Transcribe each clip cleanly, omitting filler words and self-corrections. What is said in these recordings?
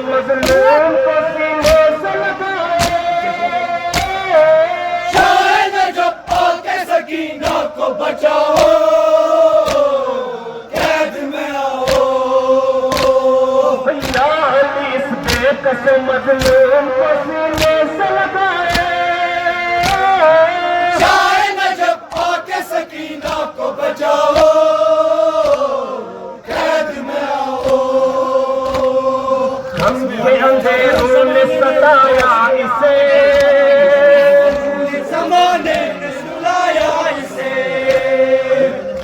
मजलूम को सीने से लगाए। शाह नजफ आके सकीना को बचाओ, कैद में आओ। या अली इस बेकस मजलूम को सीने से लगाए। शाह नजफ आके सकीना को बचाओ, कैद में आओ। हम के अंधेरों ने सताया इसे, जमाने ने सुलाया इसे।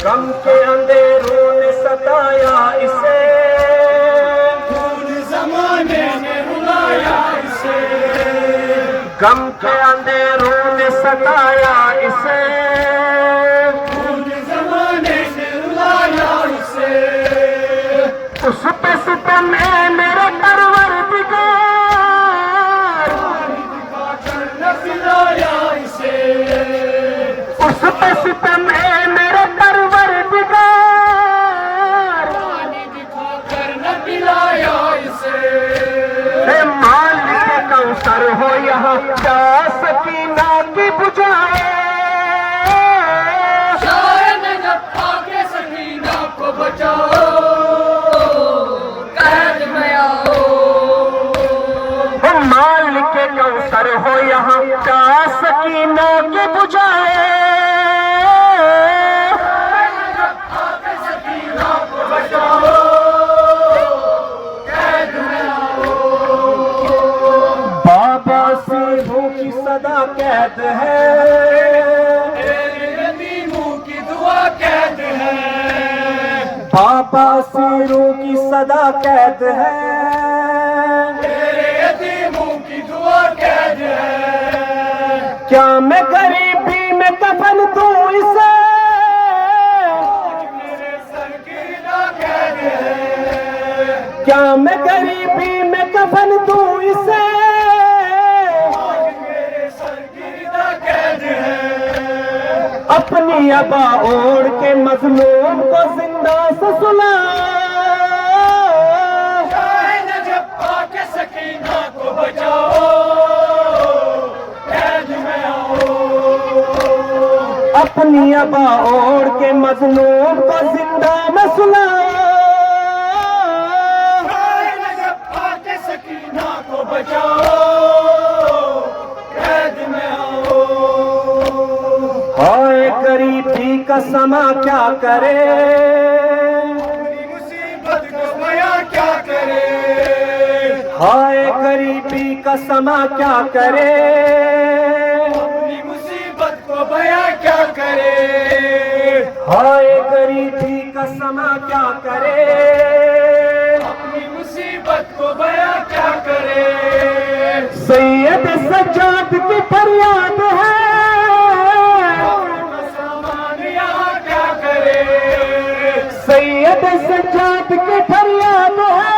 गम के अंधेरों ने सताया इसे, जमाने ने रुलाया इसे। गम के अंधेरों ने सताया इसे। जमाने ने रुलाया इसे। उस पे सितम है मेरे परवरदिगार, न पिलाया इसे। उस पे सितम है मेरे परवरदिगार। पानी दिखाकर न पिलाया इसे। हे मालिक कौसर हो यहाँ क्या सकीना की बुझाए। शाह नजफ आके सकीना को बचाओ, कैद में आओ। हे मालिक कौसर हो यहाँ क्या सकीना की बुझाए। आके सकीना को बचाओ, कैद में आओ। बाबा सिंहों की सदा कैद है, तेरे यतीमों की दुआ कैद है। बाबा सिंहों की सदा कैद है। तेरे यतीमों की दुआ कैद है। क्या मैं गरीबी में कफन दूं इसे, मेरे सर गिरना कैद है। क्या मैं गरीबी में कफन दूं इसे। मेरे सर गिरना कैद है। अपनी अबा ओढ़ के मजलूम को जिंदा से सुला। शाह नजफ आके सकीना को बचाओ, कैद में आओ। अपनी अबा ओढ़ के मजलूम को जिंदा में सुला। शाह नजफ आके सकीना को बचाओ, कैद में आओ। हाय गरीबी का समा क्या करे, मुसीबत को बयां क्या करे। हाय गरीबी का समा क्या करे। अपनी मुसीबत को बयां क्या करे। हाय गरीबी का समा क्या करे। अपनी मुसीबत को बयां क्या करे। सैयद सज्जाद की फरियाद है, सामान यहाँ क्या करे। सैयद सज्जाद की फरियाद है।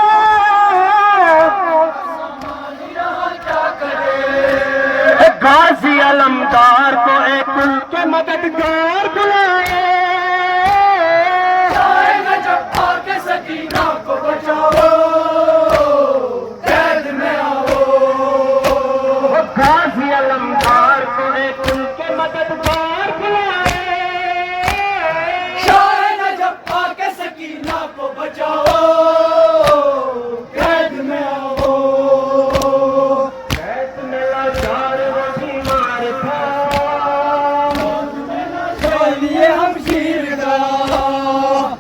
सामान यहाँ क्या करे। गाजी अलमदार को एक उनके मददगार बुलाए। शाह नजफ आके सकीना को बचाओ, कैद में आओ। गाजी अलमदार को एक उनके मददगार बुलाए। शाह नजफ आके सकीना को बचाओ, कैद में आओ। कैद में लाचार वो बीमार था, चलिए हम शीर का।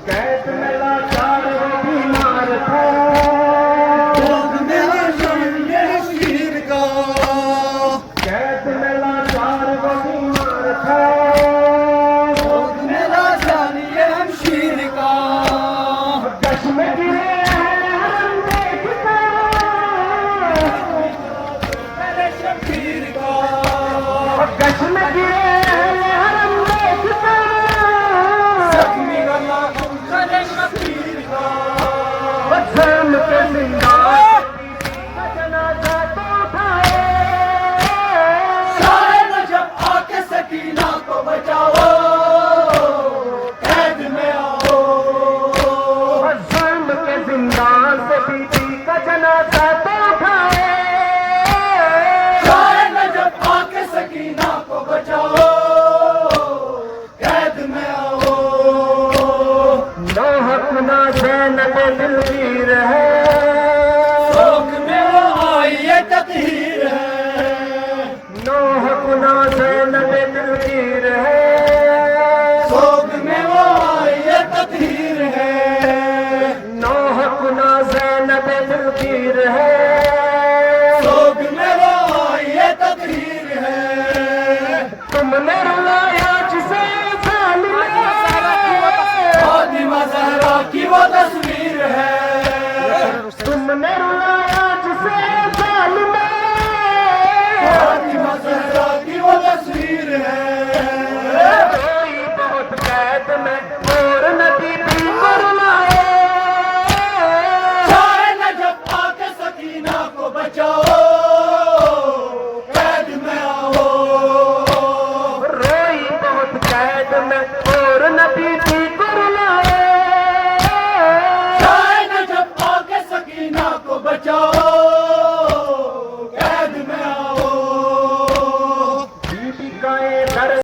कैद में लाचार वो बीमार था। चलिए शीर का। कैद में लाचार वो बीमार था। मेरा चलिए हम शीर का। गश में गिरे हम देखता, मेरे शबीर का। गश में गिरे हम देखता। जख्मी गला मेरे शबीर का। जुल्म के जिंदा जनाजा तो उठाए। शाह नजफ आके सकीना को बचाओ, कैद में आओ। जुल्म के जिंदा से बीती का जनाजा तो उठाए, शाह नजफ आके सकीना को बचाओ, कैद में आओ। नौह अपना ज़ैनब दिलगीर है, शोक में वो आई ये तकदीर है, नौह अपना ज़ैनब दिलगीर है, शोक में वो आई ये तकदीर है, नौह अपना ज़ैनब दिलगीर है, शोक में वो आई ये तकदीर है। तुमने रुलाया जिसे ज़ालिम फातिमा ज़हरा की वो तस्वीर है, तुमने रुलाया जिसे ज़ालिम फातिमा ज़हरा की वो तस्वीर है। कोई बहुत कैद में और नबी भी को रुलाए, शाह नजफ आके सकीना को बचाओ, कैद में आओ। रोई बहुत कैद में और नबी भी को रुलाए, शाह नजफ आके सकीना को बचाओ,